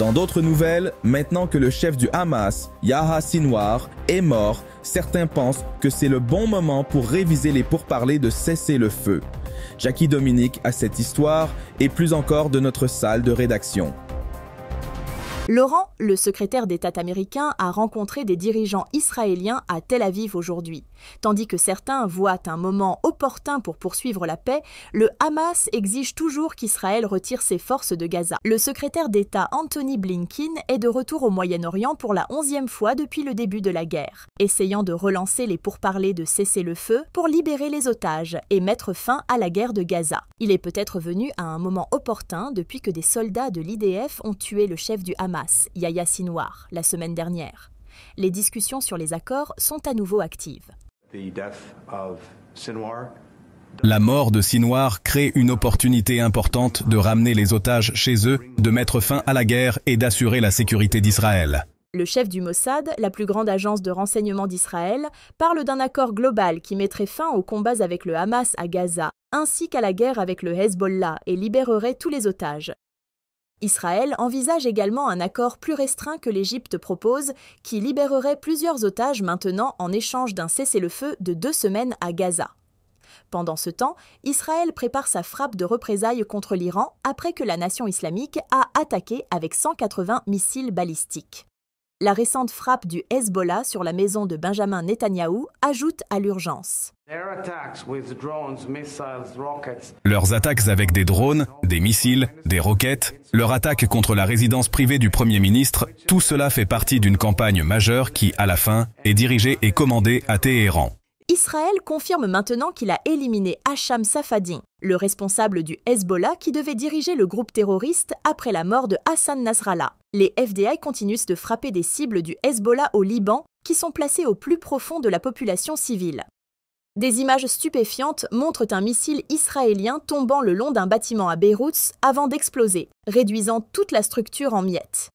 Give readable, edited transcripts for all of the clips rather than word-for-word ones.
Dans d'autres nouvelles, maintenant que le chef du Hamas, Yahya Sinwar, est mort, certains pensent que c'est le bon moment pour réviser les pourparlers de cesser le feu. Jackie Dominique a cette histoire et plus encore de notre salle de rédaction. Laurent, le secrétaire d'État américain, a rencontré des dirigeants israéliens à Tel Aviv aujourd'hui. Tandis que certains voient un moment opportun pour poursuivre la paix, le Hamas exige toujours qu'Israël retire ses forces de Gaza. Le secrétaire d'État Antony Blinken est de retour au Moyen-Orient pour la 11e fois depuis le début de la guerre, essayant de relancer les pourparlers de cessez-le-feu pour libérer les otages et mettre fin à la guerre de Gaza. Il est peut-être venu à un moment opportun depuis que des soldats de l'IDF ont tué le chef du Hamas, Yahya Sinwar, la semaine dernière. Les discussions sur les accords sont à nouveau actives. La mort de Sinwar crée une opportunité importante de ramener les otages chez eux, de mettre fin à la guerre et d'assurer la sécurité d'Israël. Le chef du Mossad, la plus grande agence de renseignement d'Israël, parle d'un accord global qui mettrait fin aux combats avec le Hamas à Gaza, ainsi qu'à la guerre avec le Hezbollah et libérerait tous les otages. Israël envisage également un accord plus restreint que l'Égypte propose, qui libérerait plusieurs otages maintenant en échange d'un cessez-le-feu de 2 semaines à Gaza. Pendant ce temps, Israël prépare sa frappe de représailles contre l'Iran après que la nation islamique a attaqué avec 180 missiles balistiques. La récente frappe du Hezbollah sur la maison de Benjamin Netanyahou ajoute à l'urgence. Leurs attaques avec des drones, des missiles, des roquettes, leur attaque contre la résidence privée du Premier ministre, tout cela fait partie d'une campagne majeure qui, à la fin, est dirigée et commandée à Téhéran. Israël confirme maintenant qu'il a éliminé Hacham Safadi, le responsable du Hezbollah qui devait diriger le groupe terroriste après la mort de Hassan Nasrallah. Les FDI continuent de frapper des cibles du Hezbollah au Liban qui sont placées au plus profond de la population civile. Des images stupéfiantes montrent un missile israélien tombant le long d'un bâtiment à Beyrouth avant d'exploser, réduisant toute la structure en miettes.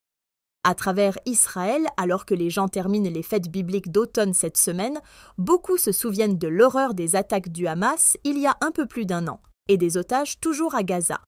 À travers Israël, alors que les gens terminent les fêtes bibliques d'automne cette semaine, beaucoup se souviennent de l'horreur des attaques du Hamas il y a un peu plus d'1 an, et des otages toujours à Gaza.